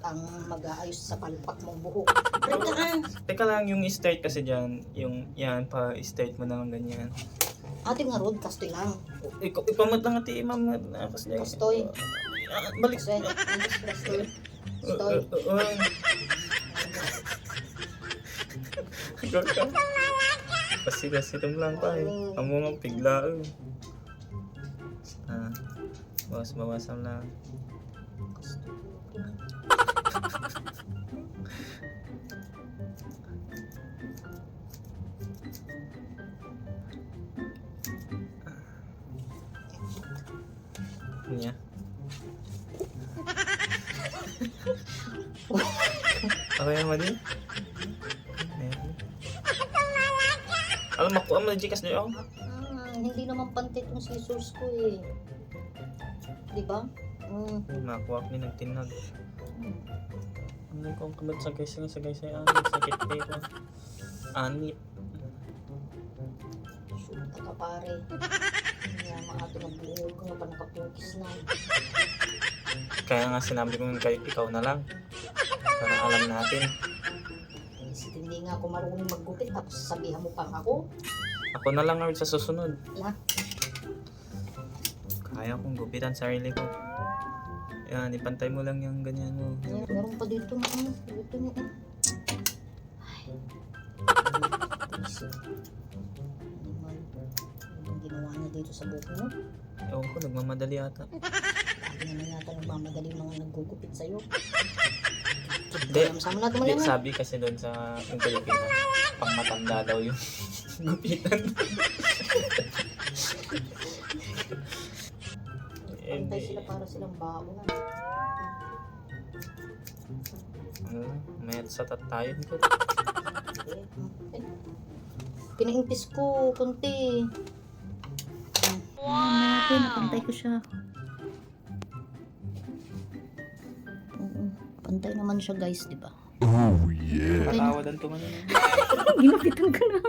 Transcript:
ang mag-aayos sa palpak mong buhok. Break ka na. Teka lang, yung straight kasi dyan, yung yan pa, straight mo na lang ganyan. Ate nga rod, kastoy lang. Ipamot lang ati, ma'am. Kasi, Kastoy. balik. Kasi, kastoy. Kastoy. Kasi lang pa eh. Ang mga pigla eh. Bawas-bawasan lang. Niya. Okay mo din? Alam mo, ang mga Gcash niyo ako? Hindi naman pantit yung scissors ko eh. Diba? Nakuha ko niya nagtinag. Ano kong kabat sa guys sa guys ay sakit tayo. Anit. Shoot ka pare. Kaya mga tinagbuhol ko nga pa nakapukis na. Kaya nga sinabi ko kayo, ikaw na lang. Para alam natin. Hindi nga ako marunong maggupit tapos sabihan mo pang ako. Ako na lang sa susunod. Yeah. Kaya kong gupitan sarili ko. Yan, ipantay mo lang yung ganyan mo. Meron pa dito na dito na Ay. Anong ginawa niya dito sa buko mo? Ewan ko, nagmamadali ata. Sabi naman yata nagmamadali mga naggugupit sa'yo. Hindi, Sama natin hindi, malaman. sabi kasi doon sa yung Pilipinas, pang matanda daw yung gupitan. Pantay sila para silang bao na. May sa tayo nito. Pinaimpis ko, kunti. Wow! Pantay ko siya. Pantay naman siya guys, di ba? Oh yeah. Patawa dan tuman. Ginapitan ka na.